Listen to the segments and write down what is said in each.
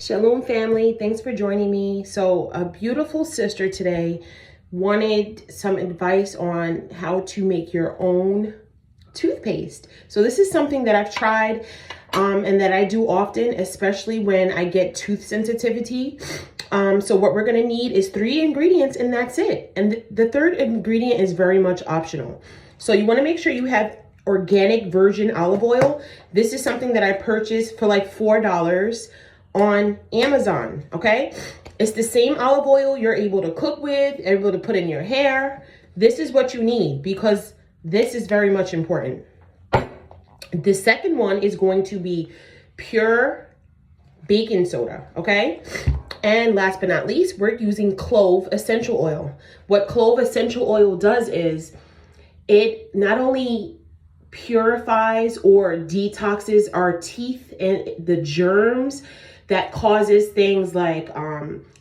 Shalom family, thanks for joining me. So a beautiful sister today wanted some advice on how to make your own toothpaste. So this is something that I've tried and that I do often, especially when I get tooth sensitivity. So what we're gonna need is 3 ingredients and that's it. And the third ingredient is very much optional. So you wanna make sure you have organic virgin olive oil. This is something that I purchased for like $4 on Amazon, okay? It's the same olive oil you're able to cook with, able to put in your hair. This is what you need because this is very much important. The second one is going to be pure baking soda, okay? And last but not least, we're using clove essential oil. What clove essential oil does is it not only purifies or detoxes our teeth and the germs that causes things like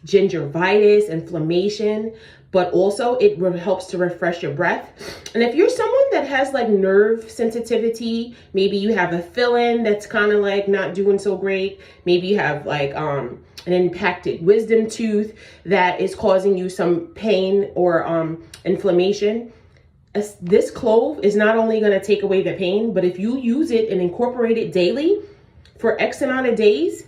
gingivitis, inflammation, but also it helps to refresh your breath. And if you're someone that has like nerve sensitivity, maybe you have a fill-in that's kind of like not doing so great. Maybe you have like an impacted wisdom tooth that is causing you some pain or inflammation. This clove is not only going to take away the pain, but if you use it and incorporate it daily for X amount of days,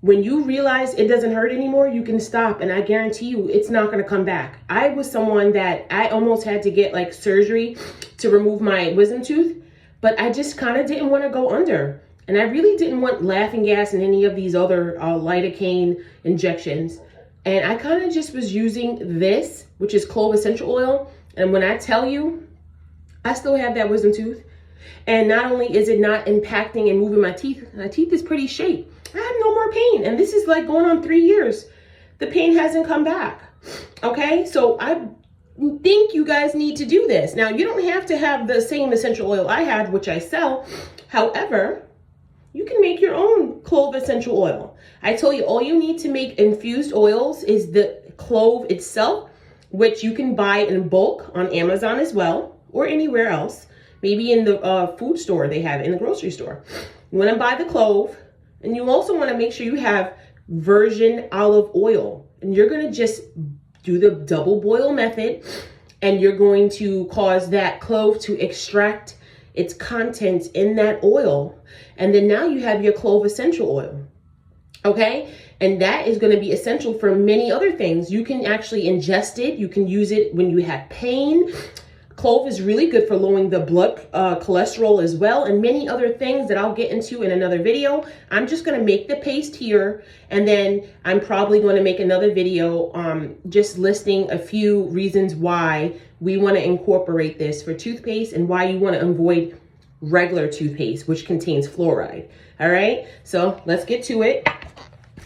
when you realize it doesn't hurt anymore, you can stop. And I guarantee you, it's not going to come back. I was someone that I almost had to get like surgery to remove my wisdom tooth, but I just kind of didn't want to go under. And I really didn't want laughing gas and any of these other lidocaine injections. And I kind of just was using this, which is clove essential oil. And when I tell you, I still have that wisdom tooth. And not only is it not impacting and moving my teeth is pretty shaped. I have no more pain. And this is like going on 3 years. The pain hasn't come back. Okay, so I think you guys need to do this. Now, you don't have to have the same essential oil I had, which I sell. However, you can make your own clove essential oil. I told you, all you need to make infused oils is the clove itself, which you can buy in bulk on Amazon as well, or anywhere else. Maybe in the food store, they have it in the grocery store. You want to buy the clove, and you also want to make sure you have virgin olive oil. And you're going to just do the double boil method, and you're going to cause that clove to extract its contents in that oil. And then now you have your clove essential oil. Okay? And that is going to be essential for many other things. You can actually ingest it. You can use it when you have pain. Clove is really good for lowering the blood cholesterol as well, and many other things that I'll get into in another video. I'm just going to make the paste here, and then I'm probably going to make another video just listing a few reasons why we want to incorporate this for toothpaste and why you want to avoid regular toothpaste, which contains fluoride. All right, so let's get to it.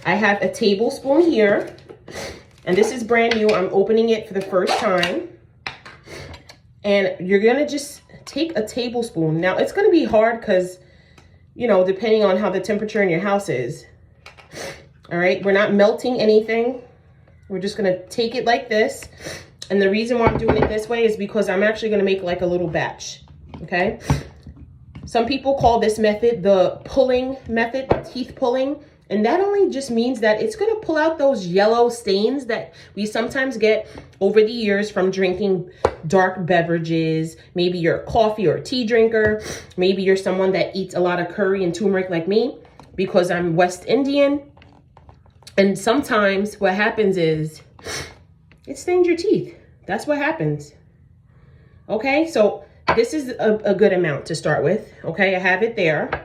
I have a tablespoon here, and this is brand new. I'm opening it for the first time. And you're going to just take a tablespoon. Now, it's going to be hard because, you know, depending on how the temperature in your house is. All right, we're not melting anything. We're just going to take it like this. And the reason why I'm doing it this way is because I'm actually going to make like a little batch. Okay. Some people call this method the pulling method, teeth pulling. And that only just means that it's going to pull out those yellow stains that we sometimes get over the years from drinking dark beverages. Maybe you're a coffee or a tea drinker. Maybe you're someone that eats a lot of curry and turmeric like me, because I'm West Indian. And sometimes what happens is it stains your teeth. That's what happens. Okay, so this is a good amount to start with. Okay, I have it there.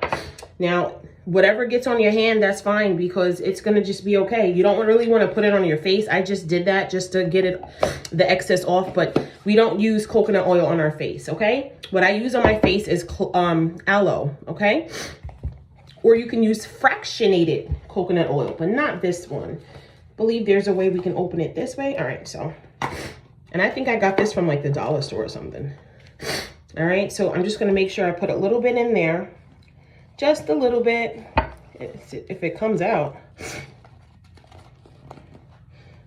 Now, whatever gets on your hand, that's fine, because it's going to just be okay. You don't really want to put it on your face. I just did that just to get the excess off, but we don't use coconut oil on our face, okay? What I use on my face is aloe, okay? Or you can use fractionated coconut oil, but not this one. I believe there's a way we can open it this way. All right, so, and I think I got this from like the dollar store or something. All right, so I'm just going to make sure I put a little bit in there. Just a little bit, if it comes out.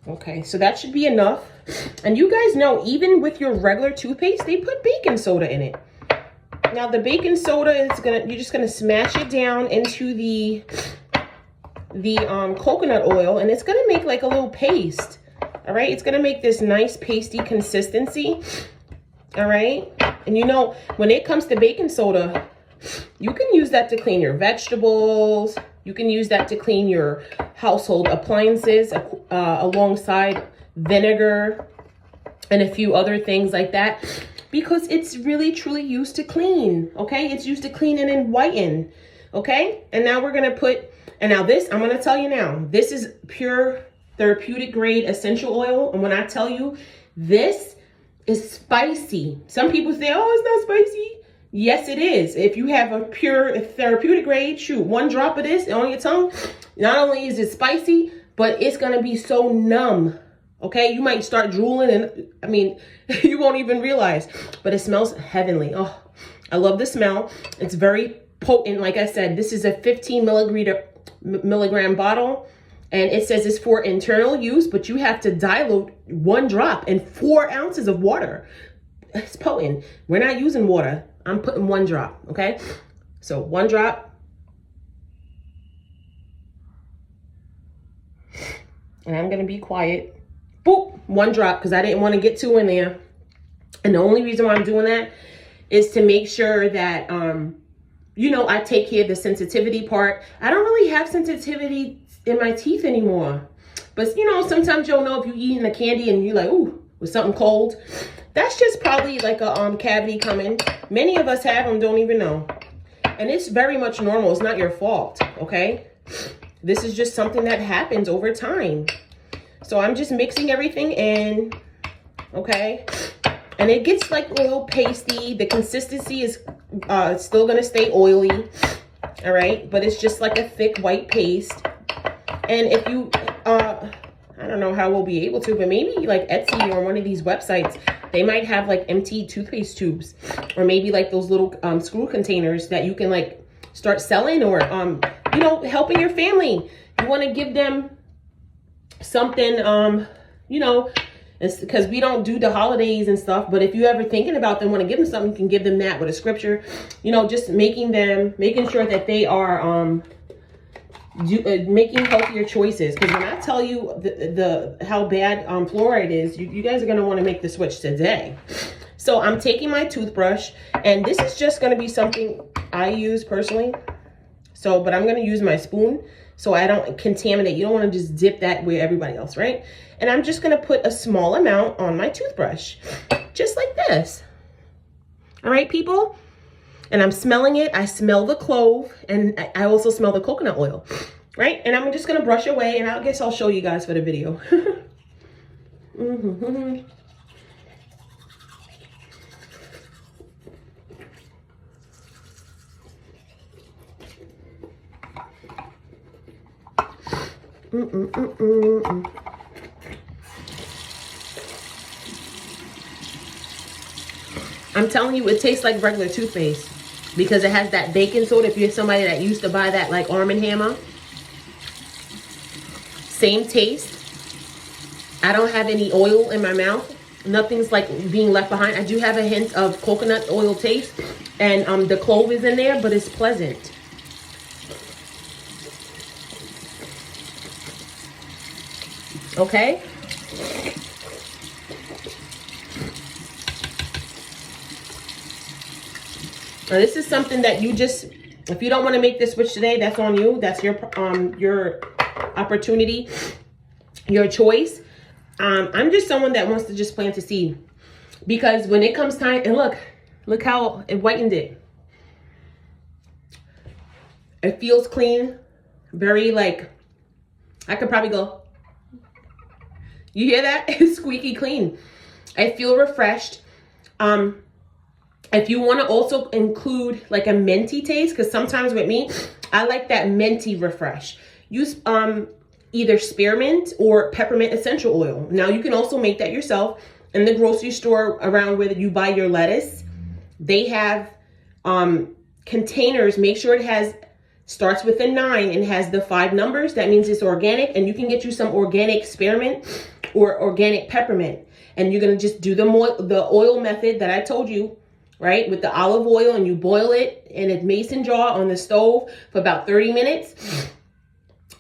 Okay, so that should be enough. And you guys know, even with your regular toothpaste, they put baking soda in it. Now the baking soda is you're just gonna smash it down into the the coconut oil, and it's gonna make like a little paste. All right, it's gonna make this nice pasty consistency. All right, and you know, when it comes to baking soda, you can use that to clean your vegetables. You can use that to clean your household appliances alongside vinegar and a few other things like that, because it's really truly used to clean. Okay, it's used to clean and whiten. Okay, and now we're gonna put, and now this, I'm gonna tell you now, this is pure therapeutic grade essential oil. And when I tell you this is spicy, some people say, oh, it's not spicy. Yes, it is. If you have a pure therapeutic grade, shoot, 1 drop of this on your tongue, not only is it spicy, but it's gonna be so numb. Okay, you might start drooling, and I mean, you won't even realize, but it smells heavenly. Oh, I love the smell. It's very potent. Like I said, this is a 15 milligram bottle, and it says it's for internal use, but you have to dilute 1 drop in 4 ounces of water. It's potent. We're not using water. I'm putting 1 drop, okay? So 1 drop. And I'm gonna be quiet. Boop, 1 drop, because I didn't want to get 2 in there. And the only reason why I'm doing that is to make sure that, you know, I take care of the sensitivity part. I don't really have sensitivity in my teeth anymore. But, you know, sometimes you'll know if you're eating a candy and you're like, ooh, with something cold. That's just probably like a cavity coming. Many of us have them, don't even know. And it's very much normal. It's not your fault, okay? This is just something that happens over time. So I'm just mixing everything in, okay? And it gets like a little pasty. The consistency is still gonna stay oily, all right? But it's just like a thick white paste. And if you, I don't know how we'll be able to, but maybe like Etsy or one of these websites, they might have like empty toothpaste tubes, or maybe like those little screw containers that you can like start selling, or, you know, helping your family. You wanna give them something, you know, it's because we don't do the holidays and stuff, but if you ever thinking about them, want to give them something, you can give them that with a scripture, you know, just making sure that they are making healthier choices. Because when I tell you how bad fluoride is, you guys are going to want to make the switch today. So I'm taking my toothbrush, and this is just going to be something I use personally. So, but I'm going to use my spoon so I don't contaminate. You don't want to just dip that where everybody else, right? And I'm just going to put a small amount on my toothbrush, just like this. All right, people? And I'm smelling it. I smell the clove, and I also smell the coconut oil, right? And I'm just going to brush away, and I guess I'll show you guys for the video. I'm telling you, it tastes like regular toothpaste because it has that baking soda. If you're somebody that used to buy that like Arm & Hammer, same taste. I don't have any oil in my mouth. Nothing's like being left behind. I do have a hint of coconut oil taste, and the clove is in there, but it's pleasant. Okay. Now this is something that you just, if you don't want to make this switch today, that's on you. That's your opportunity, your choice. I'm just someone that wants to just plant a seed, because when it comes time, and look how it whitened it. It feels clean, very like, I could probably go, you hear that? It's squeaky clean. I feel refreshed. If you want to also include like a minty taste, because sometimes with me, I like that minty refresh. Use either spearmint or peppermint essential oil. Now you can also make that yourself in the grocery store around where you buy your lettuce. They have containers. Make sure it starts with a 9 and has the 5 numbers. That means it's organic, and you can get you some organic spearmint or organic peppermint. And you're gonna just do the oil method that I told you, right? With the olive oil, and you boil it in a mason jar on the stove for about 30 minutes.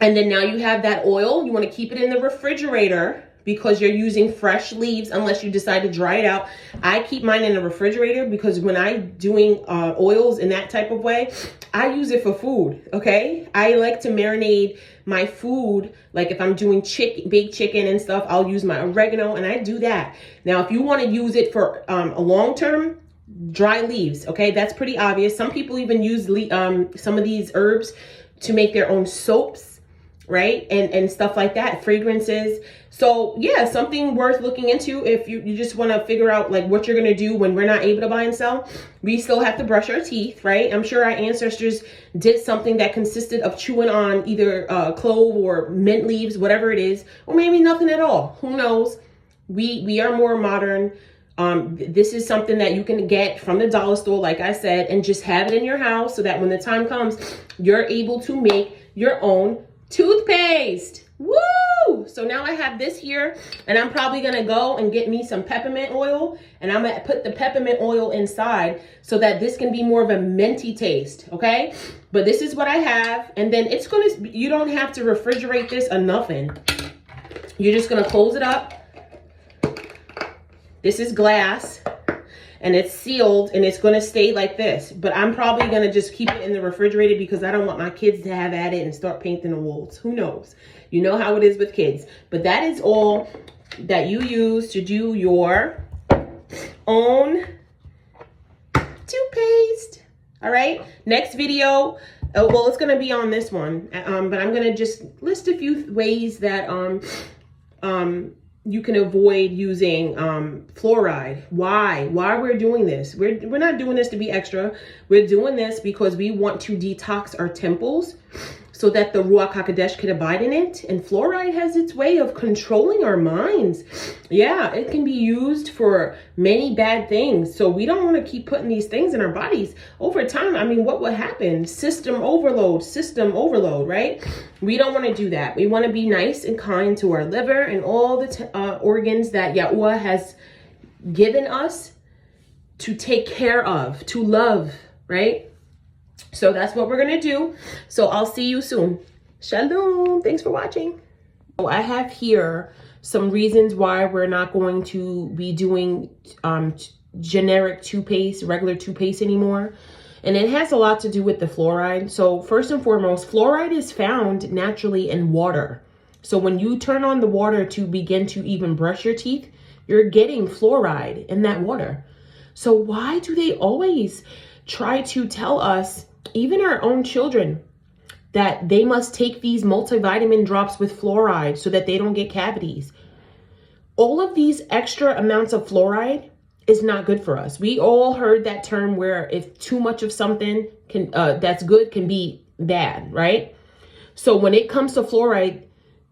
And then now you have that oil. You want to keep it in the refrigerator because you're using fresh leaves unless you decide to dry it out. I keep mine in the refrigerator because when I'm doing oils in that type of way, I use it for food, okay? I like to marinate my food. Like if I'm doing baked chicken and stuff, I'll use my oregano and I do that. Now, if you want to use it for a long term, dry leaves, okay? That's pretty obvious. Some people even use some of these herbs to make their own soaps, right? And stuff like that, fragrances. So yeah, something worth looking into if you just want to figure out like what you're going to do when we're not able to buy and sell. We still have to brush our teeth, right? I'm sure our ancestors did something that consisted of chewing on either clove or mint leaves, whatever it is, or maybe nothing at all. Who knows? We are more modern. This is something that you can get from the dollar store, like I said, and just have it in your house so that when the time comes, you're able to make your own toothpaste. Woo! So now I have this here, and I'm probably gonna go and get me some peppermint oil, and I'm gonna put the peppermint oil inside so that this can be more of a minty taste, okay? But this is what I have, and then it's gonna, you don't have to refrigerate this or nothing. You're just gonna close it up. This is glass and it's sealed and it's going to stay like this. But I'm probably going to just keep it in the refrigerator because I don't want my kids to have at it and start painting the walls. Who knows? You know how it is with kids. But that is all that you use to do your own toothpaste. All right. Next video. Well, it's going to be on this one. But I'm going to just list a few ways that you can avoid using fluoride. Why we're doing this? We're not doing this to be extra. We're doing this because we want to detox our temples so that the Ruach HaKodesh can abide in it. And fluoride has its way of controlling our minds. Yeah, it can be used for many bad things. So we don't want to keep putting these things in our bodies. Over time, I mean, what would happen? System overload, right? We don't want to do that. We want to be nice and kind to our liver and all the organs that Yahuwah has given us to take care of, to love, right? So that's what we're going to do. So I'll see you soon. Shalom. Thanks for watching. So I have here some reasons why we're not going to be doing generic toothpaste, regular toothpaste anymore. And it has a lot to do with the fluoride. So first and foremost, fluoride is found naturally in water. So when you turn on the water to begin to even brush your teeth, you're getting fluoride in that water. So why do they always try to tell us, even our own children, that they must take these multivitamin drops with fluoride so that they don't get cavities? All of these extra amounts of fluoride is not good for us. We all heard that term where if too much of something that's good can be bad, right? So when it comes to fluoride,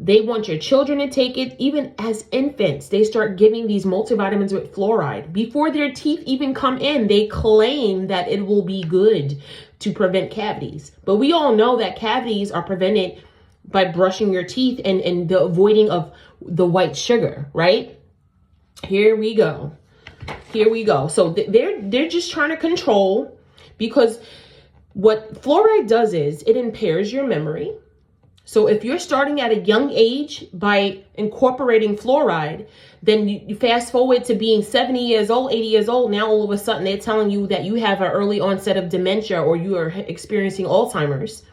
they want your children to take it. Even as infants, they start giving these multivitamins with fluoride. Before their teeth even come in, they claim that it will be good to prevent cavities. But we all know that cavities are prevented by brushing your teeth and the avoiding of the white sugar, right? Here we go. So they're just trying to control, because what fluoride does is it impairs your memory. So if you're starting at a young age by incorporating fluoride, then you fast forward to being 70 years old, 80 years old. Now, all of a sudden, they're telling you that you have an early onset of dementia or you are experiencing Alzheimer's.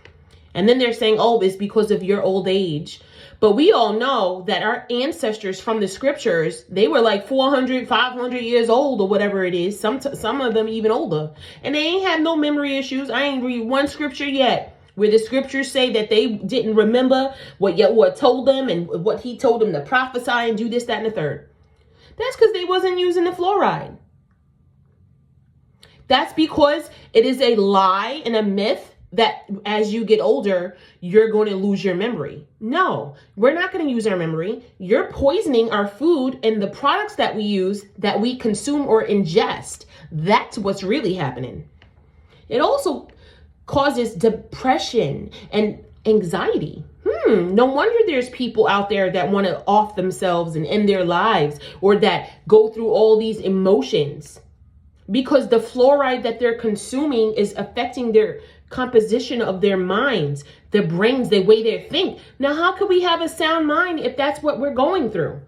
And then they're saying, oh, it's because of your old age. But we all know that our ancestors from the scriptures, they were like 400, 500 years old or whatever it is. Some of them even older. And they ain't had no memory issues. I ain't read one scripture yet where the scriptures say that they didn't remember what Yahuwah told them and what he told them to prophesy and do this, that, and the third. That's because they wasn't using the fluoride. That's because it is a lie and a myth that as you get older, you're going to lose your memory. No, we're not going to use our memory. You're poisoning our food and the products that we use, that we consume or ingest. That's what's really happening. It also causes depression and anxiety. No wonder there's people out there that want to off themselves and end their lives, or that go through all these emotions, because the fluoride that they're consuming is affecting their composition of their minds, their brains, the way they think. Now, how could we have a sound mind if that's what we're going through?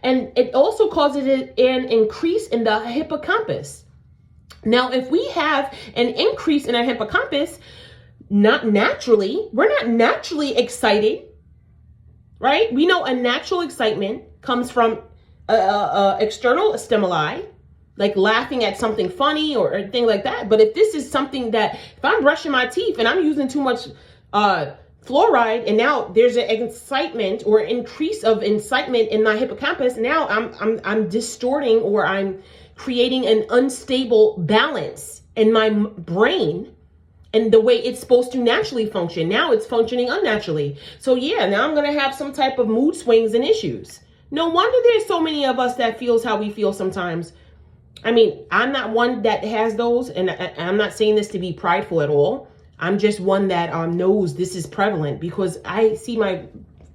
And it also causes an increase in the hippocampus. Now, if we have an increase in our hippocampus, we're not naturally excited, right? We know a natural excitement comes from external stimuli, like laughing at something funny or a thing like that. But if this is something that, if I'm brushing my teeth and I'm using too much fluoride, and now there's an excitement or increase of incitement in my hippocampus, now I'm distorting, or I'm creating an unstable balance in my brain and the way it's supposed to naturally function. Now it's functioning unnaturally. So yeah, now I'm going to have some type of mood swings and issues. No wonder there's so many of us that feels how we feel sometimes. I mean, I'm not one that has those, and I'm not saying this to be prideful at all. I'm just one that knows this is prevalent, because I see my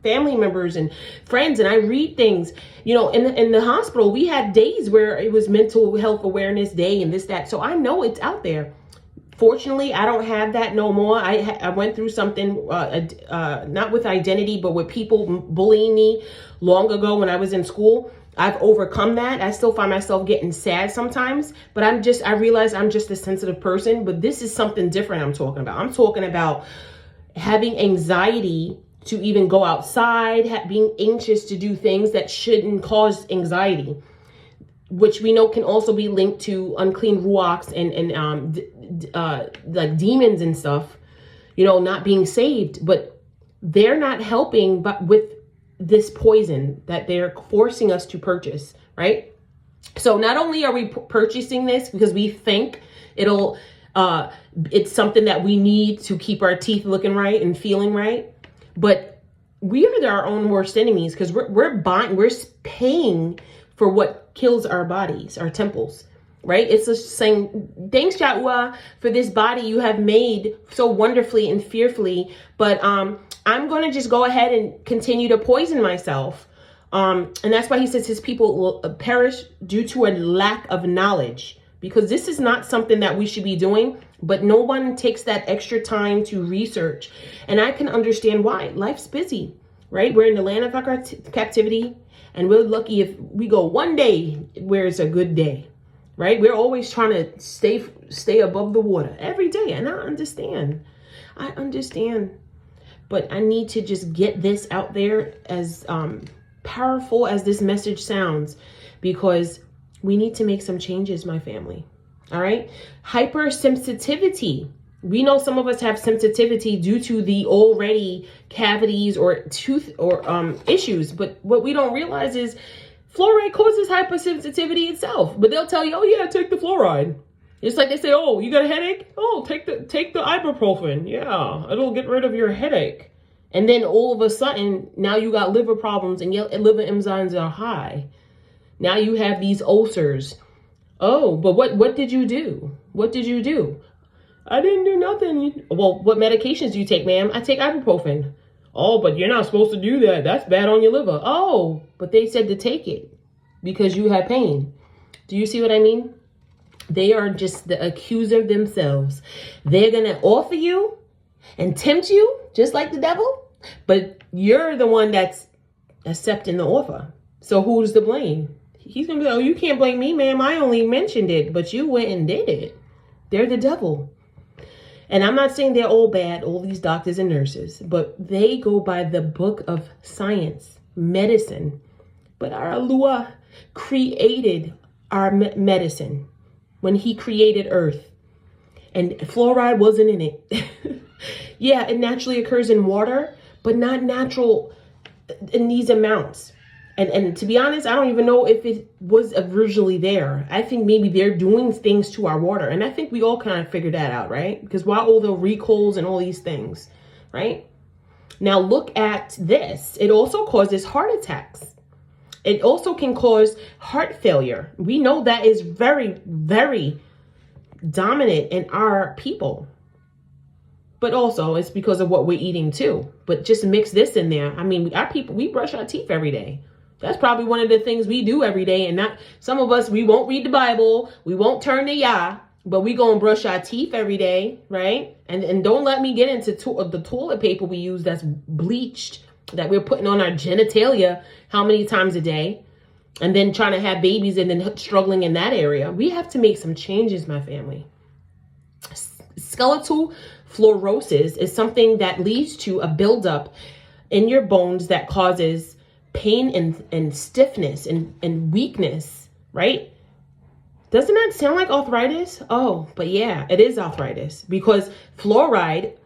family members and friends, and I read things, you know, in the hospital. We had days where it was mental health awareness day and this, that. So I know it's out there. Fortunately, I don't have that no more. I went through something, not with identity, but with people bullying me long ago when I was in school. I've overcome that. I still find myself getting sad sometimes, but I realize I'm just a sensitive person. But this is something different I'm talking about. I'm talking about having anxiety to even go outside, being anxious to do things that shouldn't cause anxiety, which we know can also be linked to unclean ruachs and like demons and stuff, you know, not being saved. But they're not helping, but with this poison that they're forcing us to purchase, right? So not only are we purchasing this because we think it's something that we need to keep our teeth looking right and feeling right, but we are our own worst enemies, because we're paying for what kills our bodies, our temples, right? It's just saying, thanks, Yah-wah, for this body you have made so wonderfully and fearfully, but I'm going to just go ahead and continue to poison myself. And that's why he says his people will perish due to a lack of knowledge, because this is not something that we should be doing, but no one takes that extra time to research. And I can understand why. Life's busy, right? We're in the land of our captivity, and we're lucky if we go one day where it's a good day, right? We're always trying to stay above the water every day. And I understand. But I need to just get this out there, as powerful as this message sounds, because we need to make some changes, my family. All right. Hypersensitivity. We know some of us have sensitivity due to the already cavities or tooth or issues. But what we don't realize is fluoride causes hypersensitivity itself. But they'll tell you, oh yeah, take the fluoride. It's like they say, oh, you got a headache? Oh, take the ibuprofen. Yeah, it'll get rid of your headache. And then all of a sudden, now you got liver problems and your liver enzymes are high. Now you have these ulcers. Oh, but what did you do? What did you do? I didn't do nothing. Well, what medications do you take, ma'am? I take ibuprofen. Oh, but you're not supposed to do that. That's bad on your liver. Oh, but they said to take it because you had pain. Do you see what I mean? They are just the accuser themselves. They're going to offer you and tempt you just like the devil, but you're the one that's accepting the offer. So who's to blame? He's going to be like, oh, you can't blame me, ma'am. I only mentioned it, but you went and did it. They're the devil. And I'm not saying they're all bad, all these doctors and nurses, but they go by the book of science, medicine. But our Allah created our medicine when he created Earth, and fluoride wasn't in it. Yeah, it naturally occurs in water, but not natural in these amounts. And to be honest, I don't even know if it was originally there. I think maybe they're doing things to our water. And I think we all kind of figured that out, right? Because why all the recalls and all these things, right? Now look at this. It also causes heart attacks. It also can cause heart failure. We know that is very, very dominant in our people. But also it's because of what we're eating too. But just mix this in there. I mean, our people, we brush our teeth every day. That's probably one of the things we do every day. And not some of us, we won't read the Bible. We won't turn to Yah. But we go and brush our teeth every day, right? And don't let me get into the toilet paper we use that's bleached, that we're putting on our genitalia how many times a day, and then trying to have babies and then struggling in that area. We have to make some changes, my family. Skeletal fluorosis is something that leads to a buildup in your bones that causes pain and stiffness and weakness, right? Doesn't that sound like arthritis? Oh, but yeah, it is arthritis, because fluoride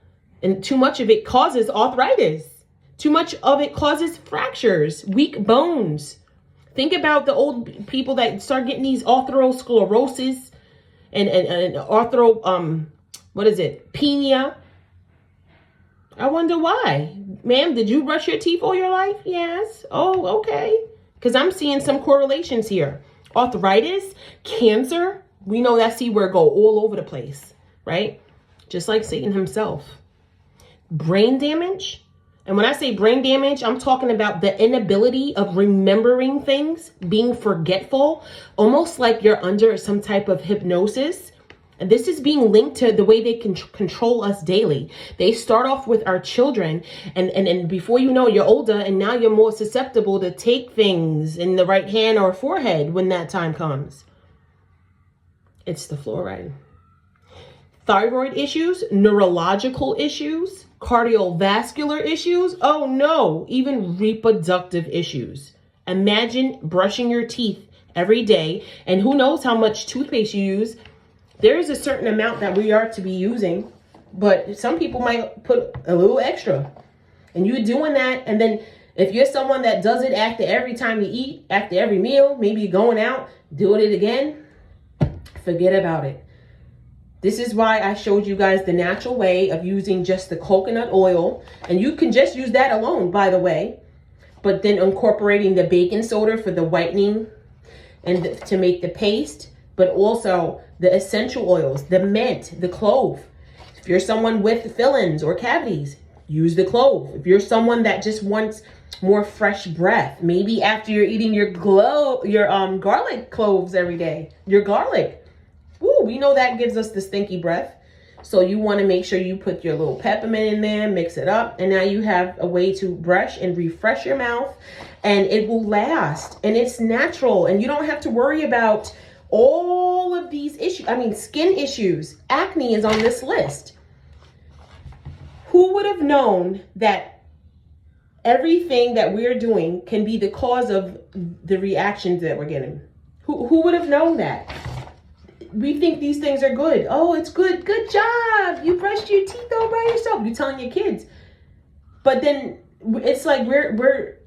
and too much of it causes arthritis. Too much of it causes fractures, weak bones. Think about the old people that start getting these atherosclerosis and penia. I wonder why. Ma'am, did you brush your teeth all your life? Yes. Oh, okay. Because I'm seeing some correlations here. Arthritis, cancer, we know that C word go all over the place, right? Just like Satan himself. Brain damage. And when I say brain damage, I'm talking about the inability of remembering things, being forgetful, almost like you're under some type of hypnosis. And this is being linked to the way they can control us daily. They start off with our children, and before you know, you're older, and now you're more susceptible to take things in the right hand or forehead when that time comes. It's the fluoride. Thyroid issues, neurological issues, cardiovascular issues. Oh no, even reproductive issues. Imagine brushing your teeth every day, and who knows how much toothpaste you use. There is a certain amount that we are to be using, but some people might put a little extra. And you're doing that, and then if you're someone that does it after every time you eat, after every meal, maybe you're going out, doing it again, forget about it. This is why I showed you guys the natural way of using just the coconut oil. And you can just use that alone, by the way. But then incorporating the baking soda for the whitening and to make the paste. But also the essential oils, the mint, the clove. If you're someone with fillings or cavities, use the clove. If you're someone that just wants more fresh breath, maybe after you're eating your garlic cloves every day, your garlic. Woo, we know that gives us the stinky breath. So you want to make sure you put your little peppermint in there, mix it up, and now you have a way to brush and refresh your mouth, and it will last, and it's natural, and you don't have to worry about all of these issues. I mean, skin issues, acne is on this list. Who would have known that everything that we're doing can be the cause of the reactions that we're getting? Who would have known that? We think these things are good. Oh, it's good. Good job. You brushed your teeth all by yourself. You're telling your kids. But then it's like we're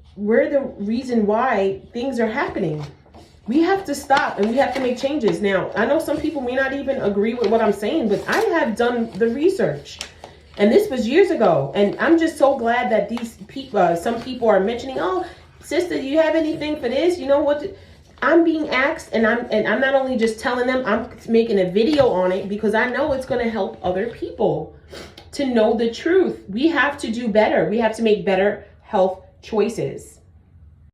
the reason why things are happening. We have to stop and we have to make changes. Now, I know some people may not even agree with what I'm saying, but I have done the research. And this was years ago. And I'm just so glad that these people, some people are mentioning, oh, sister, do you have anything for this? You know what? I'm being asked, and I'm not only just telling them, I'm making a video on it because I know it's going to help other people to know the truth. We have to do better. We have to make better health choices.